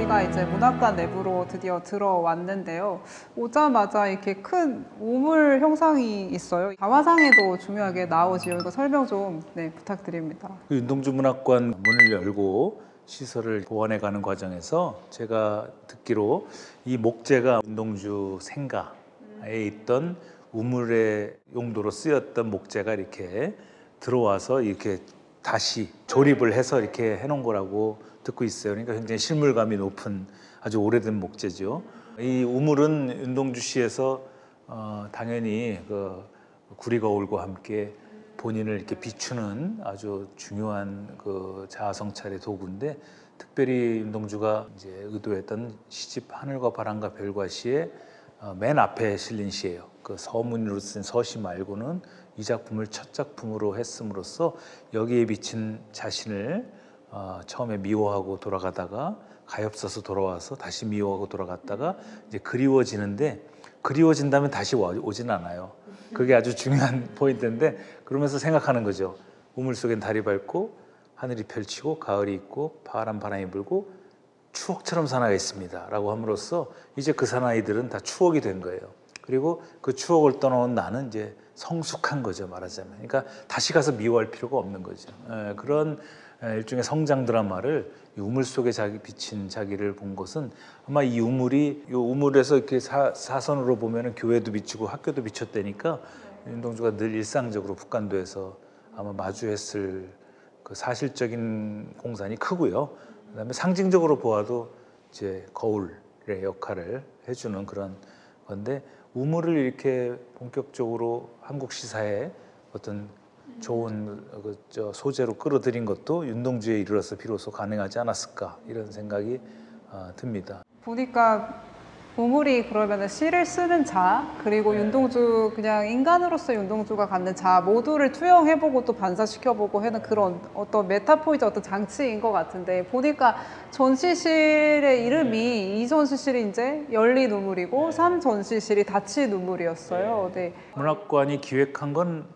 저희가 이제 문학관 내부로 드디어 들어왔는데요. 오자마자 이렇게 큰 우물 형상이 있어요. 자화상에도 중요하게 나오지요. 이거 설명 좀 부탁드립니다. 윤동주 문학관 문을 열고 시설을 보완해 가는 과정에서 제가 듣기로 이 목재가 윤동주 생가에 있던 우물의 용도로 쓰였던 목재가 이렇게 들어와서 이렇게 다시 조립을 해서 이렇게 해놓은 거라고 듣고 있어요. 그러니까 굉장히 실물감이 높은 아주 오래된 목재죠. 이 우물은 윤동주시에서 당연히 그 구리거울과 함께 본인을 이렇게 비추는 아주 중요한 그 자아성찰의 도구인데, 특별히 윤동주가 이제 의도했던 시집 하늘과 바람과 별과 시의 맨 앞에 실린 시예요. 그 서문으로 쓴 서시 말고는 이 작품을 첫 작품으로 했음으로써 여기에 비친 자신을 처음에 미워하고 돌아가다가 가엾어서 돌아와서 다시 미워하고 돌아갔다가 이제 그리워지는데, 그리워진다면 다시 오진 않아요. 그게 아주 중요한 포인트인데, 그러면서 생각하는 거죠. 우물 속엔 달이 밝고 하늘이 펼치고 가을이 있고 파란 바람이 불고 추억처럼 사나이가 있습니다 라고 함으로써 이제 그 사나이들은 다 추억이 된 거예요. 그리고 그 추억을 떠나온 나는 이제 성숙한 거죠, 말하자면. 그러니까 다시 가서 미워할 필요가 없는 거죠. 그런 일종의 성장 드라마를 이 우물 속에 비친 자기를 본 것은, 아마 이 우물에서 이렇게 사선으로 보면은 교회도 비치고 학교도 비쳤다니까 윤동주가 늘 일상적으로 북간도에서 아마 마주했을 그 사실적인 공산이 크고요. 그다음에 상징적으로 보아도 이제 거울의 역할을 해주는 그런 건데, 우물을 이렇게 본격적으로 한국 시사에 어떤 좋은 소재로 끌어들인 것도 윤동주에 이르러서 비로소 가능하지 않았을까, 이런 생각이 듭니다. 보니까 우물이 그러면 시를 쓰는 자, 그리고 윤동주 그냥 인간으로서 윤동주가 갖는 자 모두를 투영해보고 또 반사시켜보고 하는 그런 어떤 메타포이자 어떤 장치인 것 같은데, 보니까 전시실의 이름이 2전시실이 이제 열린 우물이고 3전시실이 닫힌 우물이었어요. 네. 문학관이 기획한 건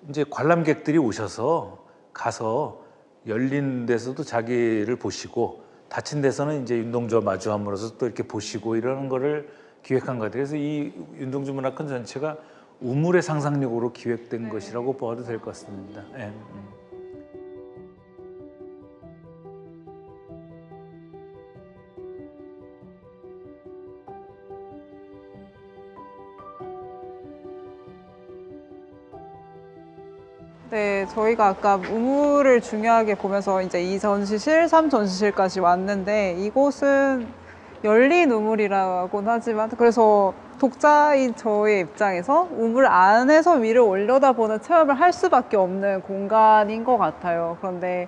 이제 관람객들이 오셔서 가서 열린 데서도 자기를 보시고 닫힌 데서는 이제 윤동주와 마주함으로써 또 이렇게 보시고 이러는 거를 기획한 것 같아요. 그래서 이 윤동주 문학관 전체가 우물의 상상력으로 기획된 것이라고 봐도 될 것 같습니다. 네. 네, 저희가 아까 우물을 중요하게 보면서 이제 2전시실, 3전시실까지 왔는데, 이곳은 열린 우물이라고는 하지만, 그래서 독자인 저의 입장에서 우물 안에서 위를 올려다보는 체험을 할 수밖에 없는 공간인 것 같아요. 그런데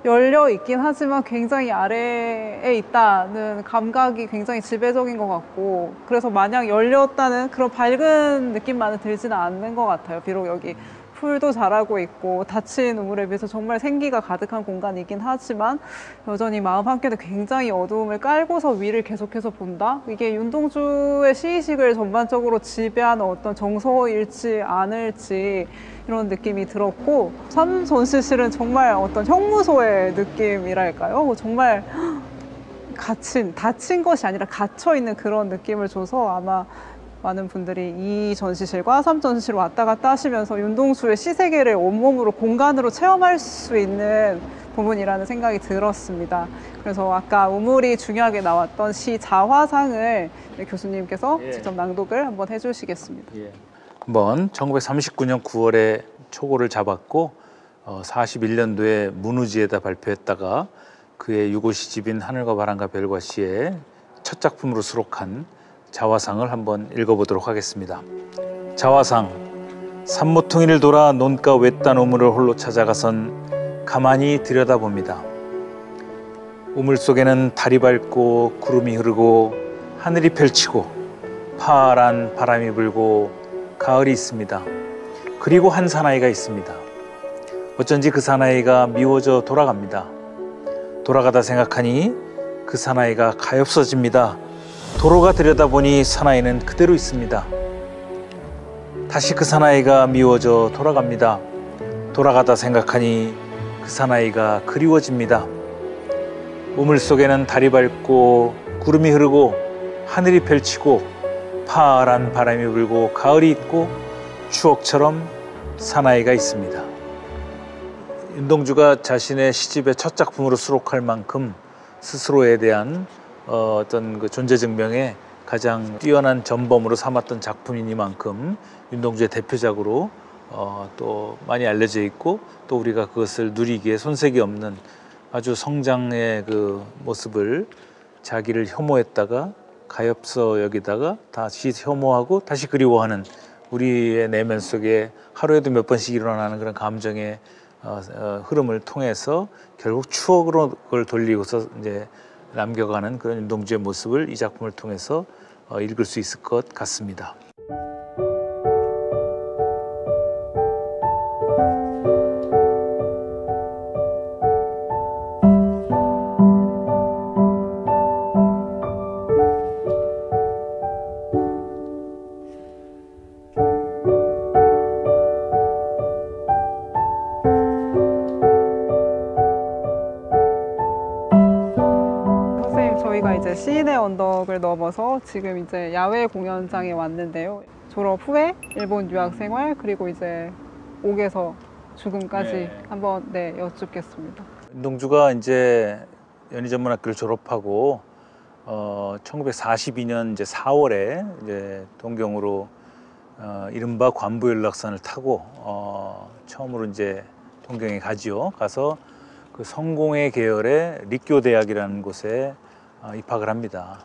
열려 있긴 하지만 굉장히 아래에 있다는 감각이 굉장히 지배적인 것 같고, 그래서 마냥 열렸다는 그런 밝은 느낌만은 들지는 않는 것 같아요. 비록 여기 풀도 자라고 있고 닫힌 우물에 비해서 정말 생기가 가득한 공간이긴 하지만, 여전히 마음 한켠에 굉장히 어두움을 깔고서 위를 계속해서 본다? 이게 윤동주의 시의식을 전반적으로 지배하는 어떤 정서일지 않을지 이런 느낌이 들었고, 3전시실은 정말 어떤 형무소의 느낌이랄까요? 정말 닫힌 것이 아니라 갇혀있는 그런 느낌을 줘서, 아마 많은 분들이 2전시실과 3전시실을 왔다 갔다 하시면서 윤동주의 시세계를 온몸으로 공간으로 체험할 수 있는 부분이라는 생각이 들었습니다. 그래서 아까 우물이 중요하게 나왔던 시 자화상을 교수님께서 직접 낭독을 한번 해주시겠습니다. 한번 1939년 9월에 초고를 잡았고 41년도에 문우지에다 발표했다가 그의 유고 시집인 하늘과 바람과 별과 시의 첫 작품으로 수록한 자화상을 한번 읽어보도록 하겠습니다. 자화상. 산모퉁이를 돌아 논가 외딴 우물을 홀로 찾아가선 가만히 들여다봅니다. 우물 속에는 달이 밝고 구름이 흐르고 하늘이 펼치고 파란 바람이 불고 가을이 있습니다. 그리고 한 사나이가 있습니다. 어쩐지 그 사나이가 미워져 돌아갑니다. 돌아가다 생각하니 그 사나이가 가엾어집니다. 도로가 들여다보니 사나이는 그대로 있습니다. 다시 그 사나이가 미워져 돌아갑니다. 돌아가다 생각하니 그 사나이가 그리워집니다. 우물 속에는 달이 밝고 구름이 흐르고 하늘이 펼치고 파란 바람이 불고 가을이 있고 추억처럼 사나이가 있습니다. 윤동주가 자신의 시집의 첫 작품으로 수록할 만큼 스스로에 대한 어떤 그 존재 증명에 가장 뛰어난 전범으로 삼았던 작품이니만큼 윤동주의 대표작으로 또 많이 알려져 있고 또 우리가 그것을 누리기에 손색이 없는 아주 성장의 그 모습을 자기를 혐오했다가 가엾어 여기다가 다시 혐오하고 다시 그리워하는 우리의 내면 속에 하루에도 몇 번씩 일어나는 그런 감정의 흐름을 통해서 결국 추억으로 그걸 돌리고서 이제 남겨가는 그런 윤동주의 모습을 이 작품을 통해서 읽을 수 있을 것 같습니다. 저희가 이제 시인의 언덕을 넘어서 지금 이제 야외 공연장에 왔는데요. 졸업 후에 일본 유학 생활 그리고 이제 옥에서 죽음까지 한번 여쭙겠습니다. 윤동주가 이제 연희전문학교를 졸업하고 1942년 이제 4월에 이제 동경으로 이른바 관부연락선을 타고 처음으로 이제 동경에 가지요. 가서 그 성공회 계열의立교대학이라는 곳에 입학을 합니다.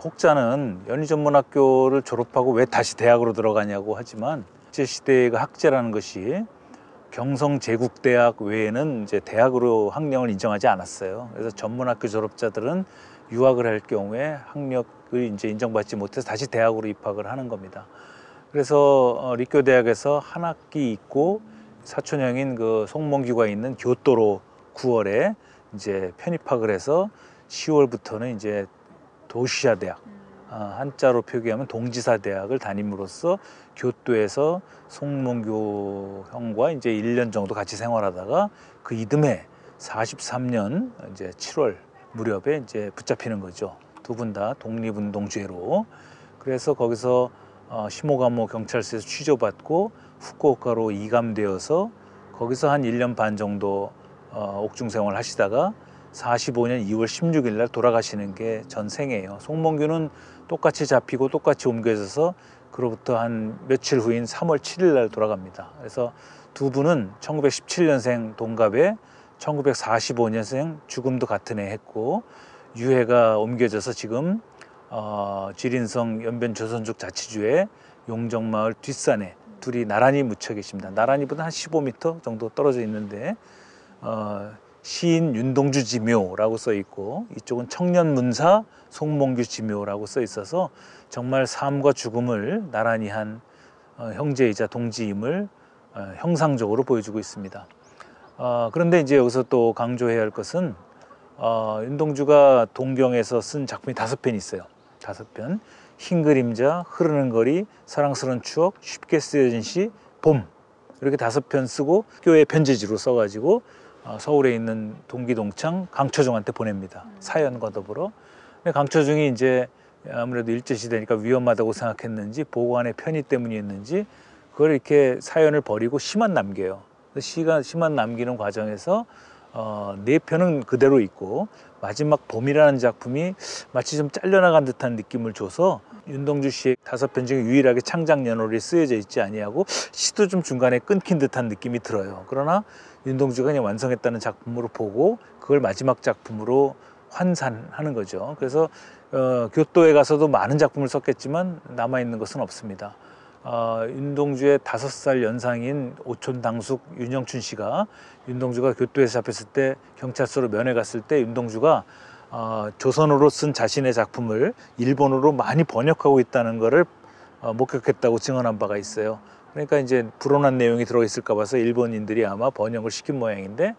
혹자는 연희전문학교를 졸업하고 왜 다시 대학으로 들어가냐고 하지만 일제 시대의 그 학제라는 것이 경성제국대학 외에는 이제 대학으로 학력을 인정하지 않았어요. 그래서 전문학교 졸업자들은 유학을 할 경우에 학력을 이제 인정받지 못해서 다시 대학으로 입학을 하는 겁니다. 그래서立교대학에서 한 학기 있고 사촌형인 그 송몽규가 있는 교토로 9월에 이제 편입학을 해서 10월부터는 이제 도시아 대학, 한자로 표기하면 동지사 대학을 다님으로써 교토에서 송몽규 형과 이제 1년 정도 같이 생활하다가 그 이듬해 43년 이제 7월 무렵에 이제 붙잡히는 거죠. 두 분 다 독립운동죄로. 그래서 거기서 시모가모 경찰서에서 취조받고 후쿠오카로 이감되어서 거기서 한 1년 반 정도 옥중 생활을 하시다가 45년 2월 16일 날 돌아가시는 게 전생이에요. 송몽규는 똑같이 잡히고 똑같이 옮겨져서 그로부터 한 며칠 후인 3월 7일 날 돌아갑니다. 그래서 두 분은 1917년생 동갑에 1945년생 죽음도 같은 해 했고 유해가 옮겨져서 지금 지린성 연변조선족 자치주의 용정마을 뒷산에 둘이 나란히 묻혀 계십니다. 나란히보다 한 15m 정도 떨어져 있는데 시인 윤동주 지묘라고 써 있고 이쪽은 청년문사 송몽규 지묘라고 써 있어서 정말 삶과 죽음을 나란히 한 형제이자 동지임을 형상적으로 보여주고 있습니다. 그런데 이제 여기서 또 강조해야 할 것은 윤동주가 동경에서 쓴 작품이 5편 있어요. 5편. 흰 그림자, 흐르는 거리, 사랑스러운 추억, 쉽게 쓰여진 시, 봄. 이렇게 5편 쓰고 학교에 편지지로 써가지고 서울에 있는 동기 동창 강처중한테 보냅니다. 사연과 더불어. 근데 강처중이 이제 아무래도 일제시대니까 위험하다고 생각했는지 보관의 편의 때문이었는지 그걸 이렇게 사연을 버리고 시만 남겨요. 시만 남기는 과정에서 4편은 그대로 있고 마지막 봄이라는 작품이 마치 좀 잘려나간 듯한 느낌을 줘서 윤동주 씨의 5편 중에 유일하게 창작연월이 쓰여져 있지 아니하고 시도 좀 중간에 끊긴 듯한 느낌이 들어요. 그러나 윤동주가 그냥 완성했다는 작품으로 보고 그걸 마지막 작품으로 환산하는 거죠. 그래서 교토에 가서도 많은 작품을 썼겠지만 남아있는 것은 없습니다. 윤동주의 5살 연상인 오촌 당숙 윤영춘 씨가 윤동주가 교토에서 잡혔을 때 경찰서로 면회 갔을 때 윤동주가 조선어로 쓴 자신의 작품을 일본어로 많이 번역하고 있다는 것을 목격했다고 증언한 바가 있어요. 그러니까 이제 불온한 내용이 들어있을까 봐서 일본인들이 아마 번역을 시킨 모양인데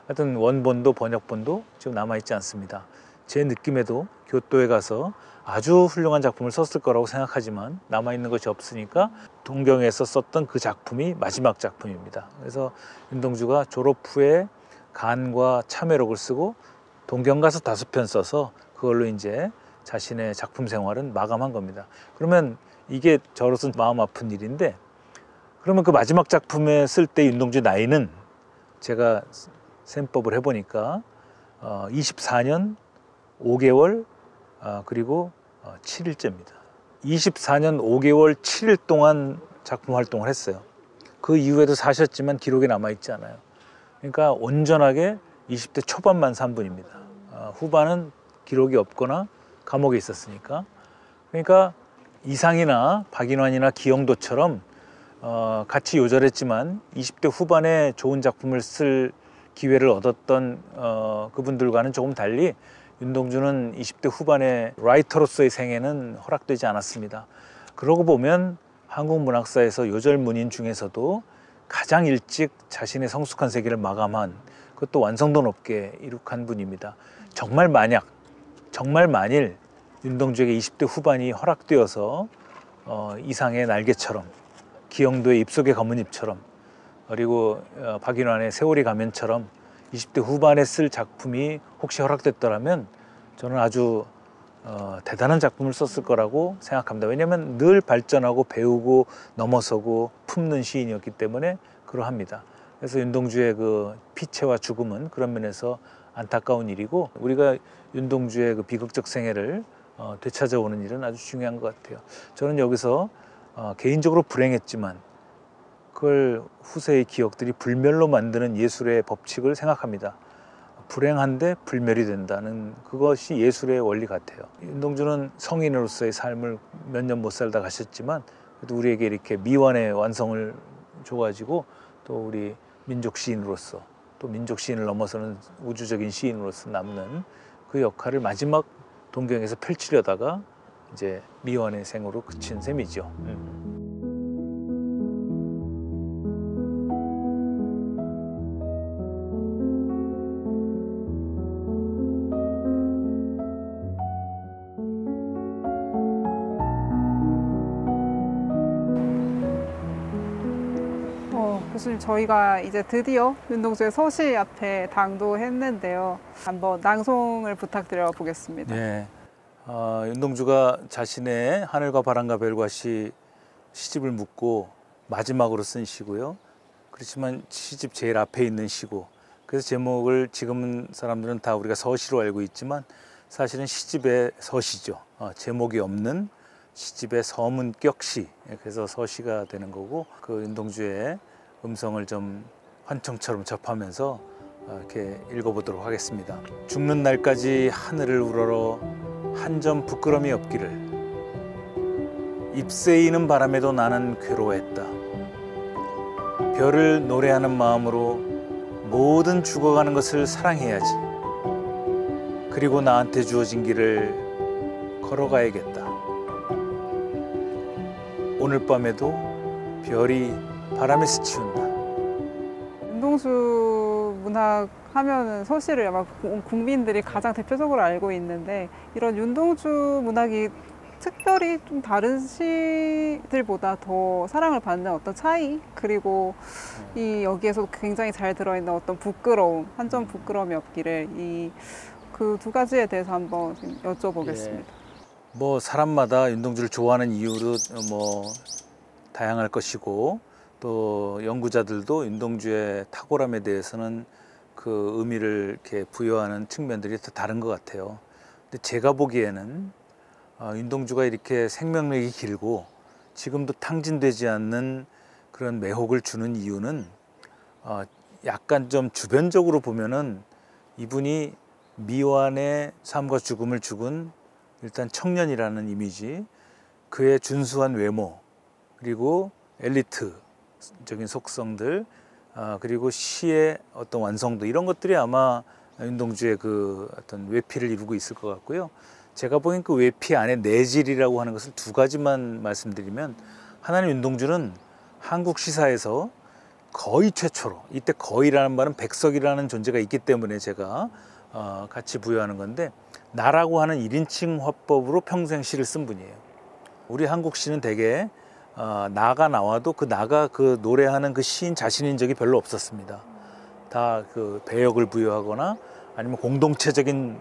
하여튼 원본도 번역본도 지금 남아있지 않습니다. 제 느낌에도 교토에 가서 아주 훌륭한 작품을 썼을 거라고 생각하지만 남아있는 것이 없으니까 동경에서 썼던 그 작품이 마지막 작품입니다. 그래서 윤동주가 졸업 후에 간과 참회록을 쓰고 동경 가서 5편 써서 그걸로 이제 자신의 작품 생활은 마감한 겁니다. 그러면 이게 저로서는 마음 아픈 일인데, 그러면 그 마지막 작품에 쓸 때 윤동주의 나이는 제가 셈법을 해보니까 24년 5개월 그리고 7일째입니다. 24년 5개월 7일 동안 작품 활동을 했어요. 그 이후에도 사셨지만 기록에 남아있지 않아요. 그러니까 온전하게 20대 초반만 산 분입니다. 후반은 기록이 없거나 감옥에 있었으니까. 그러니까 이상이나 박인환이나 기영도처럼 같이 요절했지만 20대 후반에 좋은 작품을 쓸 기회를 얻었던 그분들과는 조금 달리 윤동주는 20대 후반에 라이터로서의 생애는 허락되지 않았습니다. 그러고 보면 한국 문학사에서 요절문인 중에서도 가장 일찍 자신의 성숙한 세계를 마감한, 그것도 완성도 높게 이룩한 분입니다. 정말 만일 윤동주에게 20대 후반이 허락되어서 이상의 날개처럼, 기영도의 입속의 검은잎처럼, 그리고 박인환의 세월이 가면처럼 20대 후반에 쓸 작품이 혹시 허락됐더라면 저는 아주 대단한 작품을 썼을 거라고 생각합니다. 왜냐하면 늘 발전하고 배우고 넘어서고 품는 시인이었기 때문에 그러합니다. 그래서 윤동주의 그 피체와 죽음은 그런 면에서 안타까운 일이고, 우리가 윤동주의 그 비극적 생애를 되찾아오는 일은 아주 중요한 것 같아요. 저는 여기서 개인적으로 불행했지만 그걸 후세의 기억들이 불멸로 만드는 예술의 법칙을 생각합니다. 불행한데 불멸이 된다는 그것이 예술의 원리 같아요. 윤동주는 성인으로서의 삶을 몇 년 못 살다 가셨지만 그래도 우리에게 이렇게 미완의 완성을 줘가지고 또 우리 민족 시인으로서, 또 민족 시인을 넘어서는 우주적인 시인으로서 남는 그 역할을 마지막 동경에서 펼치려다가 이제 미완의 생으로 그친 셈이죠. 교수님, 저희가 이제 드디어 윤동주의 서시 앞에 당도했는데요. 한번 낭송을 부탁드려 보겠습니다. 네, 윤동주가 자신의 하늘과 바람과 별과 시집을 묻고 마지막으로 쓴 시고요. 그렇지만 시집 제일 앞에 있는 시고, 그래서 제목을 지금 사람들은 다 우리가 서시로 알고 있지만 사실은 시집의 서시죠. 제목이 없는 시집의 서문격 시, 그래서 서시가 되는 거고, 그 윤동주의 음성을 좀 환청처럼 접하면서 이렇게 읽어보도록 하겠습니다. 죽는 날까지 하늘을 우러러 한 점 부끄럼이 없기를. 잎새이는 바람에도 나는 괴로워했다. 별을 노래하는 마음으로 모든 죽어가는 것을 사랑해야지. 그리고 나한테 주어진 길을 걸어가야겠다. 오늘 밤에도 별이 바람에 스치운다. 윤동주 문학 하면은 서시를 아마 국민들이 가장 대표적으로 알고 있는데, 이런 윤동주 문학이 특별히 좀 다른 시들보다 더 사랑을 받는 어떤 차이, 그리고 이 여기에서 굉장히 잘 들어있는 어떤 부끄러움, 한 점 부끄러움이 없기를, 이 그 두 가지에 대해서 한번 좀 여쭤보겠습니다. 뭐 사람마다 윤동주를 좋아하는 이유도 뭐 다양할 것이고, 또 연구자들도 윤동주의 탁월함에 대해서는 그 의미를 이렇게 부여하는 측면들이 다 다른 것 같아요. 근데 제가 보기에는 윤동주가 이렇게 생명력이 길고 지금도 탕진되지 않는 그런 매혹을 주는 이유는 약간 좀 주변적으로 보면은 이분이 미완의 삶과 죽음을 죽은 일단 청년이라는 이미지, 그의 준수한 외모, 그리고 엘리트적인 속성들, 그리고 시의 어떤 완성도, 이런 것들이 아마 윤동주의 그 어떤 외피를 이루고 있을 것 같고요. 제가 보기엔 그 외피 안에 내질이라고 하는 것을 두 가지만 말씀드리면, 하나는 윤동주는 한국 시사에서 거의 최초로, 이때 거의라는 말은 백석이라는 존재가 있기 때문에 제가 같이 부여하는 건데, 나라고 하는 1인칭 화법으로 평생 시를 쓴 분이에요. 우리 한국 시는 대개 나가 나와도 그 나가 그 노래하는 그 시인 자신인 적이 별로 없었습니다. 다 그 배역을 부여하거나 아니면 공동체적인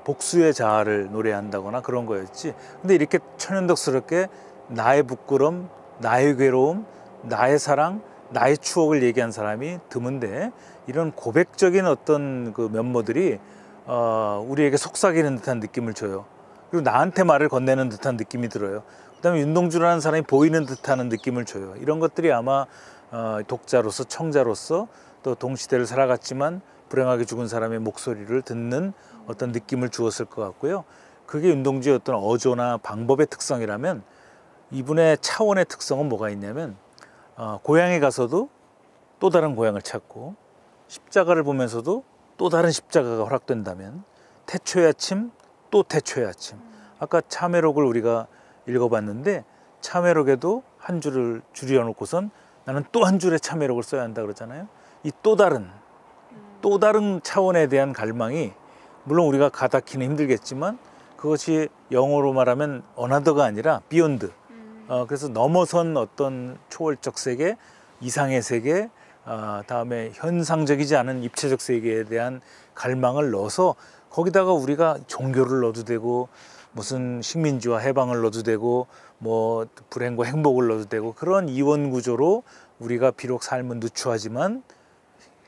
복수의 자아를 노래한다거나 그런 거였지. 근데 이렇게 천연덕스럽게 나의 부끄럼, 나의 괴로움, 나의 사랑, 나의 추억을 얘기한 사람이 드문데, 이런 고백적인 어떤 그 면모들이 우리에게 속삭이는 듯한 느낌을 줘요. 그리고 나한테 말을 건네는 듯한 느낌이 들어요. 그다음에 윤동주라는 사람이 보이는 듯하는 느낌을 줘요. 이런 것들이 아마 독자로서, 청자로서, 또 동시대를 살아갔지만 불행하게 죽은 사람의 목소리를 듣는 어떤 느낌을 주었을 것 같고요. 그게 윤동주의 어떤 어조나 방법의 특성이라면, 이분의 차원의 특성은 뭐가 있냐면, 고향에 가서도 또 다른 고향을 찾고, 십자가를 보면서도 또 다른 십자가가 허락된다면, 태초의 아침, 또 태초의 아침. 아까 참회록을 우리가 읽어봤는데, 참회록에도 한 줄을 줄여 놓고선 나는 또 한 줄의 참회록을 써야 한다 그러잖아요. 이 또 다른 차원에 대한 갈망이, 물론 우리가 가닿기는 힘들겠지만, 그것이 영어로 말하면 어나더가 아니라 비욘드. 그래서 넘어선 어떤 초월적 세계, 이상의 세계, 다음에 현상적이지 않은 입체적 세계에 대한 갈망을 넣어서, 거기다가 우리가 종교를 넣어도 되고, 무슨 식민지와 해방을 넣어도 되고, 뭐 불행과 행복을 넣어도 되고, 그런 이원 구조로 우리가 비록 삶은 누추하지만,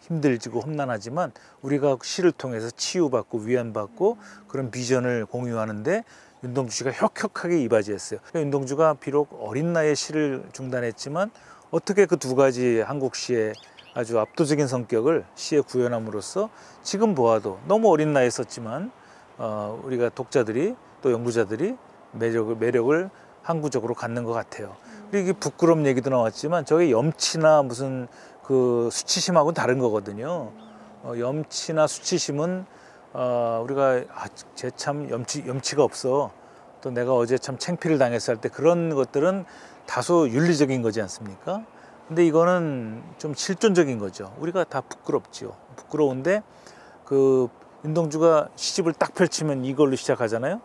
힘들지고 험난하지만, 우리가 시를 통해서 치유받고 위안받고 그런 비전을 공유하는데 윤동주 씨가 혁혁하게 이바지했어요. 그러니까 윤동주가 비록 어린 나이에 시를 중단했지만, 어떻게 그 두 가지 한국 시의 아주 압도적인 성격을 시에 구현함으로써 지금 보아도, 너무 어린 나이에 썼지만 우리가 독자들이, 또 연구자들이 매력을 항구적으로 갖는 것 같아요. 그리고 이게 부끄럼 얘기도 나왔지만, 저게 염치나 무슨 그 수치심하고는 다른 거거든요. 염치나 수치심은 우리가 쟤 참 염치가 없어, 또 내가 어제 참 창피를 당했어 할 때, 그런 것들은 다소 윤리적인 거지 않습니까? 근데 이거는 좀 실존적인 거죠. 우리가 다 부끄럽지요. 부끄러운데, 그 윤동주가 시집을 딱 펼치면 이걸로 시작하잖아요.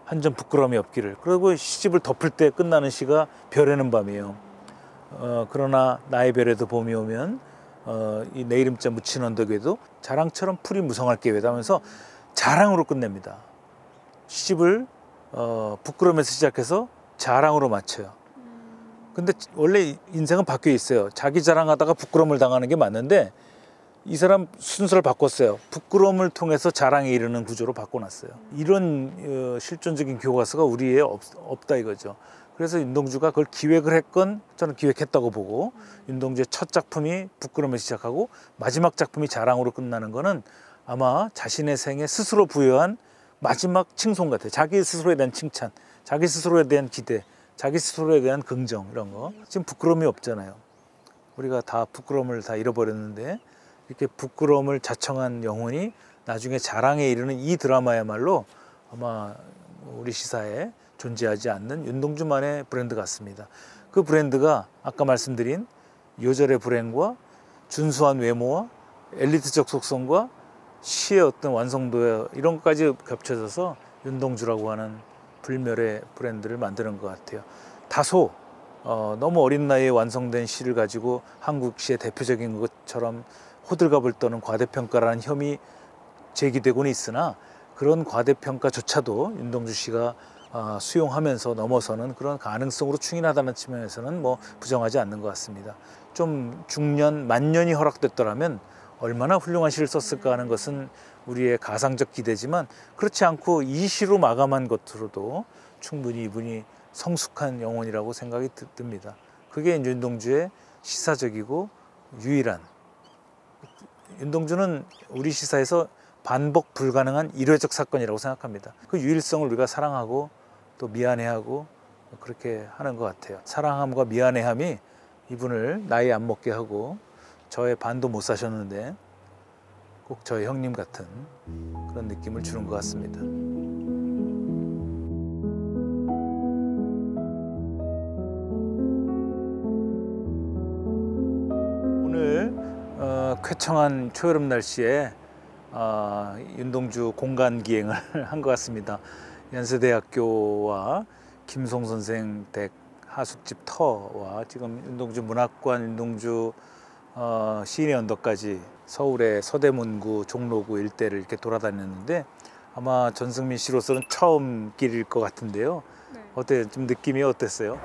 한 점 부끄러움이 없기를. 그리고 시집을 덮을 때 끝나는 시가 별에는 밤이에요. 그러나 나의 별에도 봄이 오면, 이 내 이름자 묻힌 언덕 위에도 자랑처럼 풀이 무성할 계획이다 하면서 자랑으로 끝냅니다. 시집을 부끄러움에서 시작해서 자랑으로 마쳐요. 근데 원래 인생은 바뀌어 있어요. 자기 자랑하다가 부끄러움을 당하는 게 맞는데, 이 사람 순서를 바꿨어요. 부끄러움을 통해서 자랑에 이르는 구조로 바꿔놨어요. 이런 실존적인 교과서가 우리에 없다 이거죠. 그래서 윤동주가 그걸 기획을 했건, 저는 기획했다고 보고, 윤동주의 첫 작품이 부끄러움에서 시작하고 마지막 작품이 자랑으로 끝나는 거는 아마 자신의 생에 스스로 부여한 마지막 칭송 같아요. 자기 스스로에 대한 칭찬, 자기 스스로에 대한 기대, 자기 스스로에 대한 긍정, 이런 거. 지금 부끄러움이 없잖아요. 우리가 다 부끄러움을 다 잃어버렸는데, 이렇게 부끄러움을 자청한 영혼이 나중에 자랑에 이르는 이 드라마야말로 아마 우리 시사에 존재하지 않는 윤동주만의 브랜드 같습니다. 그 브랜드가 아까 말씀드린 요절의 불행과 준수한 외모와 엘리트적 속성과 시의 어떤 완성도, 이런 것까지 겹쳐져서 윤동주라고 하는 불멸의 브랜드를 만드는 것 같아요. 다소 너무 어린 나이에 완성된 시를 가지고 한국 시의 대표적인 것처럼 호들갑을 떠는 과대평가라는 혐의 제기되고는 있으나, 그런 과대평가조차도 윤동주 씨가 수용하면서 넘어서는 그런 가능성으로 충인하다는 측면에서는 뭐 부정하지 않는 것 같습니다. 좀 중년, 만년이 허락됐더라면 얼마나 훌륭한 시를 썼을까 하는 것은 우리의 가상적 기대지만, 그렇지 않고 이 시로 마감한 것으로도 충분히 이분이 성숙한 영혼이라고 생각이 듭니다. 그게 윤동주의 시사적이고 유일한, 윤동주는 우리 시사에서 반복 불가능한 일회적 사건이라고 생각합니다. 그 유일성을 우리가 사랑하고 또 미안해하고 그렇게 하는 것 같아요. 사랑함과 미안해함이 이분을 나이 안 먹게 하고, 저의 반도 못 사셨는데 꼭 저의 형님 같은 그런 느낌을 주는 것 같습니다. 오늘 쾌청한 초여름 날씨에 윤동주 공간 기행을 한 것 같습니다. 연세대학교와 김송 선생 댁 하숙집 터와 지금 윤동주 문학관, 윤동주 시인의 언덕까지 서울의 서대문구, 종로구 일대를 이렇게 돌아다녔는데 아마 전승민 씨로서는 처음 길일 것 같은데요. 네. 어때요? 좀 느낌이 어땠어요?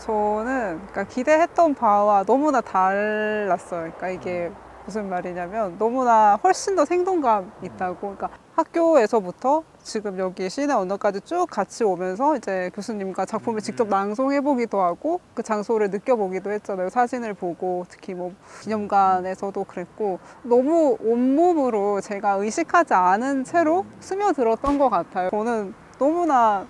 저는 그러니까 기대했던 바와 너무나 달랐어요. 그러니까 이게 무슨 말이냐면 너무나 훨씬 더 생동감 있다고. 그러니까 학교에서부터 지금 여기 시내 언덕까지 쭉 같이 오면서 이제 교수님과 작품을 직접 낭송해 보기도 하고 그 장소를 느껴보기도 했잖아요. 사진을 보고 특히 뭐 기념관에서도 그랬고 너무 온몸으로 제가 의식하지 않은 채로 스며들었던 것 같아요. 저는 너무나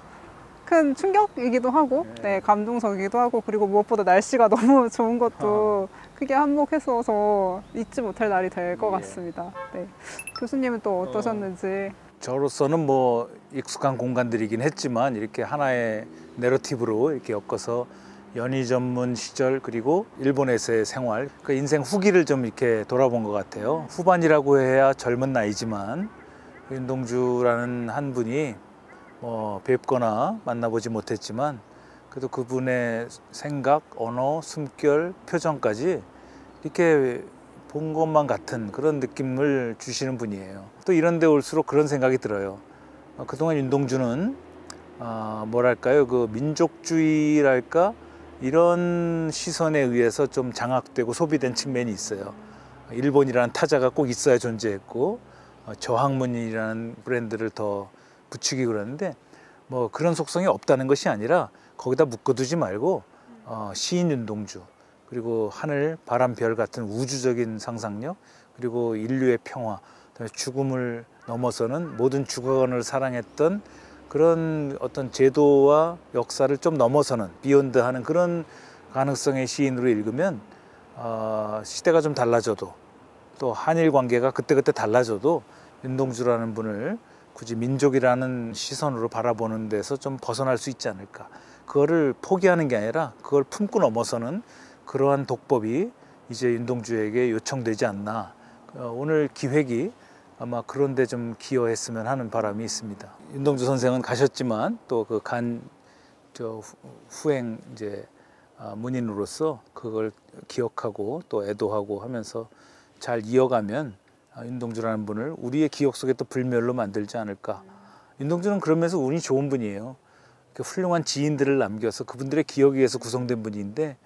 큰 충격이기도 하고, 네, 감동적이기도 하고, 그리고 무엇보다 날씨가 너무 좋은 것도 크게 한몫했어서 잊지 못할 날이 될 것 같습니다. 네. 교수님은 또 어떠셨는지. 저로서는 뭐 익숙한 공간들이긴 했지만 이렇게 하나의 내러티브로 이렇게 엮어서 연희 전문 시절 그리고 일본에서의 생활, 그 인생 후기를 좀 이렇게 돌아본 것 같아요. 후반이라고 해야 젊은 나이지만 윤동주라는 한 분이 뭐 뵙거나 만나보지 못했지만 그래도 그분의 생각, 언어, 숨결, 표정까지 이렇게 본 것만 같은 그런 느낌을 주시는 분이에요. 또 이런 데 올수록 그런 생각이 들어요. 그동안 윤동주는 뭐랄까요, 그 민족주의랄까 이런 시선에 의해서 좀 장악되고 소비된 측면이 있어요. 일본이라는 타자가 꼭 있어야 존재했고 저항문이라는 브랜드를 더 붙이기 그러는데 뭐 그런 속성이 없다는 것이 아니라 거기다 묶어두지 말고 시인 윤동주 그리고 하늘, 바람, 별 같은 우주적인 상상력 그리고 인류의 평화, 그다음에 죽음을 넘어서는 모든 주권을 사랑했던 그런 어떤 제도와 역사를 좀 넘어서는 비욘드 하는 그런 가능성의 시인으로 읽으면 시대가 좀 달라져도 또 한일 관계가 그때그때 달라져도 윤동주라는 분을 굳이 민족이라는 시선으로 바라보는 데서 좀 벗어날 수 있지 않을까. 그거를 포기하는 게 아니라 그걸 품고 넘어서는 그러한 독법이 이제 윤동주에게 요청되지 않나. 오늘 기획이 아마 그런 데 좀 기여했으면 하는 바람이 있습니다. 윤동주 선생은 가셨지만 또 그 후행 이제 문인으로서 그걸 기억하고 또 애도하고 하면서 잘 이어가면 윤동주라는 분을 우리의 기억 속에 또 불멸로 만들지 않을까. 윤동주는 그러면서 운이 좋은 분이에요. 훌륭한 지인들을 남겨서 그분들의 기억에 의해서 구성된 분인데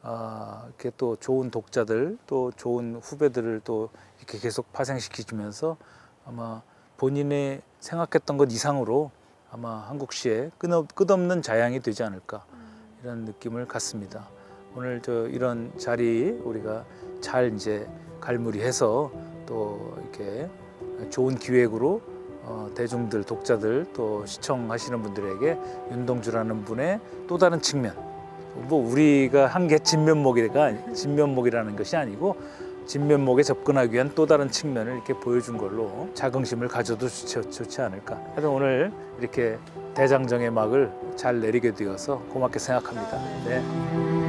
이렇게 또 좋은 독자들 또 좋은 후배들을 또 이렇게 계속 파생시키면서 아마 본인의 생각했던 것 이상으로 아마 한국 시에 끝없는 자양이 되지 않을까 이런 느낌을 갖습니다. 오늘 이런 자리 우리가 잘 이제 갈무리해서 또 이렇게 좋은 기획으로 대중들, 독자들 또 시청하시는 분들에게 윤동주라는 분의 또 다른 측면, 뭐 우리가 한 게 진면목이라는 것이 아니고 진면목에 접근하기 위한 또 다른 측면을 이렇게 보여준 걸로 자긍심을 가져도 좋지 않을까. 하여튼 오늘 이렇게 대장정의 막을 잘 내리게 되어서 고맙게 생각합니다. 네.